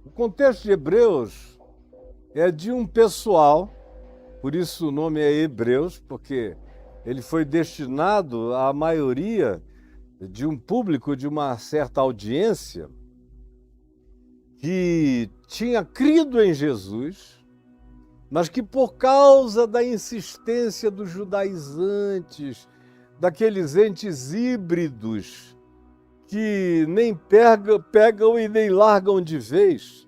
O contexto de Hebreus é de um pessoal, por isso o nome é Hebreus, porque ele foi destinado à maioria de um público, de uma certa audiência, que tinha crido em Jesus, mas que por causa da insistência dos judaizantes, daqueles entes híbridos, que nem pegam e nem largam de vez,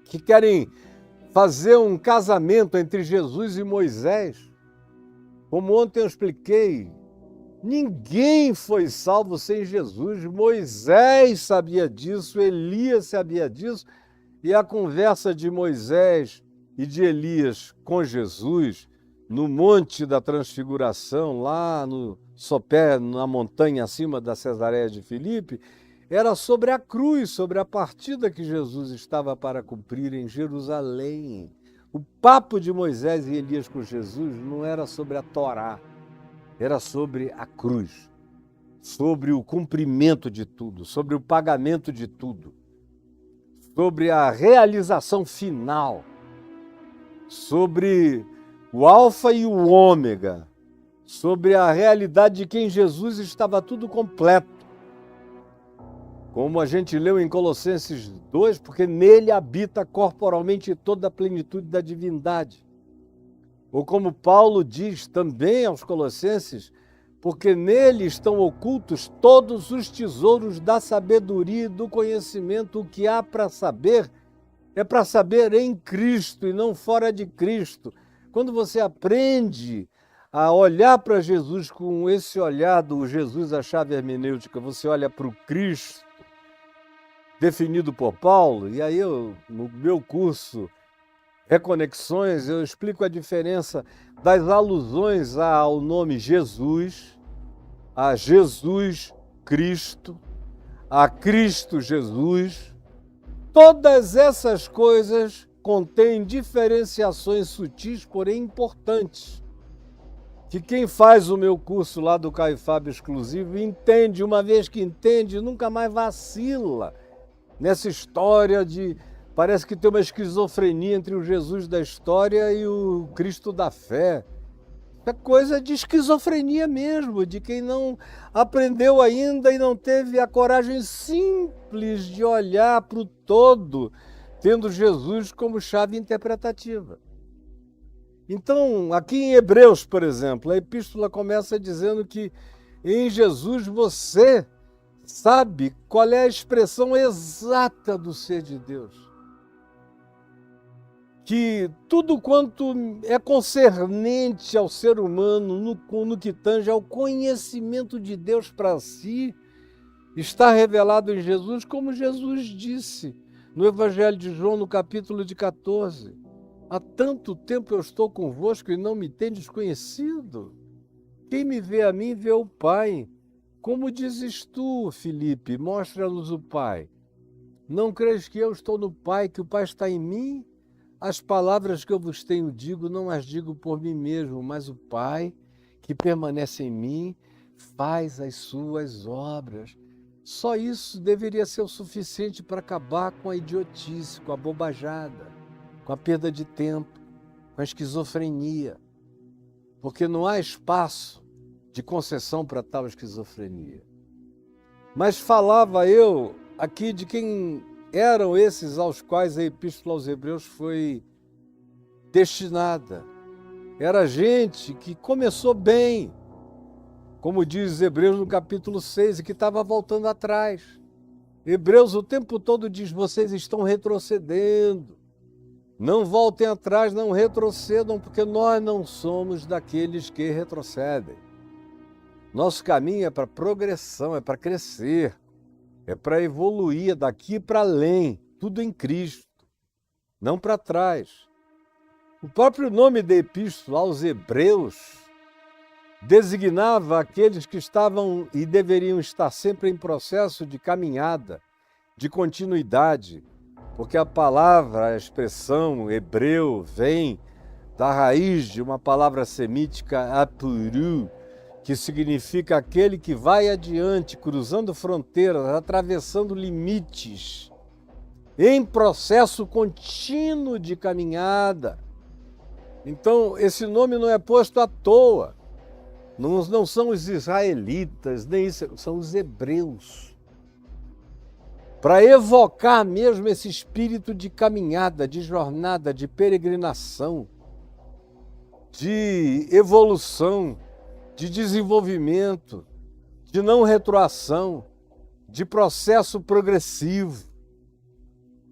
que querem fazer um casamento entre Jesus e Moisés. Como ontem eu expliquei, ninguém foi salvo sem Jesus. Moisés sabia disso, Elias sabia disso, e a conversa de Moisés e de Elias com Jesus no Monte da Transfiguração, lá no sopé, na montanha acima da Cesareia de Filipe, era sobre a cruz, sobre a partida que Jesus estava para cumprir em Jerusalém. O papo de Moisés e Elias com Jesus não era sobre a Torá, era sobre a cruz, sobre o cumprimento de tudo, sobre o pagamento de tudo, sobre a realização final, sobre o alfa e o ômega, sobre a realidade de que em Jesus estava tudo completo. Como a gente leu em Colossenses 2, porque nele habita corporalmente toda a plenitude da divindade. Ou como Paulo diz também aos Colossenses, porque nele estão ocultos todos os tesouros da sabedoria e do conhecimento. O que há para saber é para saber em Cristo e não fora de Cristo. Quando você aprende a olhar para Jesus com esse olhar do Jesus, a chave hermenêutica, você olha para o Cristo, definido por Paulo, e aí no meu curso Reconexões, eu explico a diferença das alusões ao nome Jesus, a Jesus Cristo, a Cristo Jesus. Todas essas coisas contêm diferenciações sutis, porém importantes, que quem faz o meu curso lá do Caifab Exclusivo entende, uma vez que entende, nunca mais vacila nessa história de... Parece que tem uma esquizofrenia entre o Jesus da história e o Cristo da fé. É coisa de esquizofrenia mesmo, de quem não aprendeu ainda e não teve a coragem simples de olhar para o todo, tendo Jesus como chave interpretativa. Então, aqui em Hebreus, por exemplo, a epístola começa dizendo que em Jesus você sabe qual é a expressão exata do ser de Deus. Que tudo quanto é concernente ao ser humano, no que tange ao conhecimento de Deus para si, está revelado em Jesus, como Jesus disse no Evangelho de João, no capítulo de 14. Há tanto tempo eu estou convosco e não me tendes conhecido. Quem me vê a mim, vê o Pai. Como dizes tu, Filipe, mostra-nos o Pai. Não crees que eu estou no Pai, que o Pai está em mim? As palavras que eu vos tenho digo, não as digo por mim mesmo, mas o Pai, que permanece em mim, faz as suas obras. Só isso deveria ser o suficiente para acabar com a idiotice, com a bobajada, com a perda de tempo, com a esquizofrenia. Porque não há espaço de concessão para tal esquizofrenia. Mas falava eu aqui de quem eram esses aos quais a Epístola aos Hebreus foi destinada. Era gente que começou bem, como diz Hebreus no capítulo 6, e que estava voltando atrás. Hebreus o tempo todo diz, vocês estão retrocedendo. Não voltem atrás, não retrocedam, porque nós não somos daqueles que retrocedem. Nosso caminho é para progressão, é para crescer. É para evoluir daqui para além, tudo em Cristo, não para trás. O próprio nome da Epístola aos Hebreus designava aqueles que estavam e deveriam estar sempre em processo de caminhada, de continuidade, porque a palavra, a expressão hebreu vem da raiz de uma palavra semítica, apuru, que significa aquele que vai adiante, cruzando fronteiras, atravessando limites. em processo contínuo de caminhada. Então, esse nome não é posto à toa. Não são os israelitas, nem isso, são os hebreus. Para evocar mesmo esse espírito de caminhada, de jornada, de peregrinação, de evolução, de desenvolvimento, de não retroação, de processo progressivo.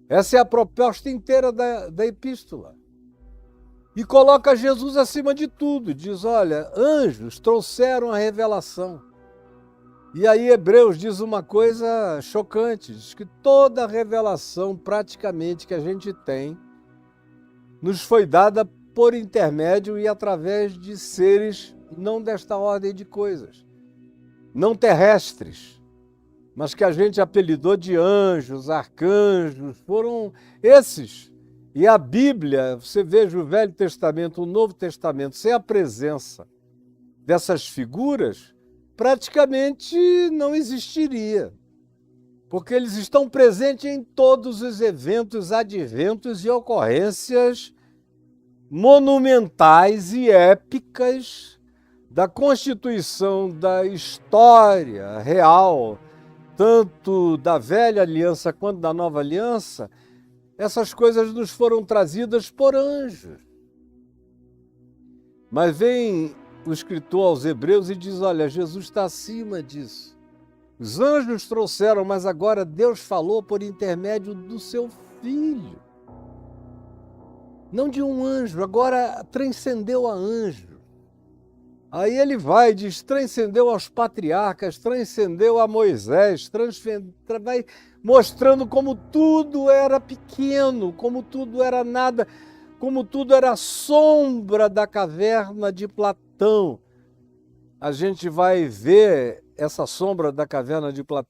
Essa é a proposta inteira da epístola. E coloca Jesus acima de tudo. Diz, olha, anjos trouxeram a revelação. E aí Hebreus diz uma coisa chocante. Diz que toda a revelação praticamente que a gente tem nos foi dada por intermédio e através de seres não desta ordem de coisas. Não terrestres, mas que a gente apelidou de anjos, arcanjos, foram esses. E a Bíblia, você veja o Velho Testamento, o Novo Testamento, sem a presença dessas figuras, praticamente não existiria. Porque eles estão presentes em todos os eventos, adventos e ocorrências monumentais e épicas da constituição da história real, tanto da Velha Aliança quanto da Nova Aliança. Essas coisas nos foram trazidas por anjos. Mas vem o escritor aos Hebreus e diz, olha, Jesus está acima disso. Os anjos trouxeram, mas agora Deus falou por intermédio do seu Filho. Não de um anjo, agora transcendeu a anjo. Aí ele vai, diz, transcendeu aos patriarcas, transcendeu a Moisés, vai mostrando como tudo era pequeno, como tudo era nada, como tudo era sombra da caverna de Platão. A gente vai ver essa sombra da caverna de Platão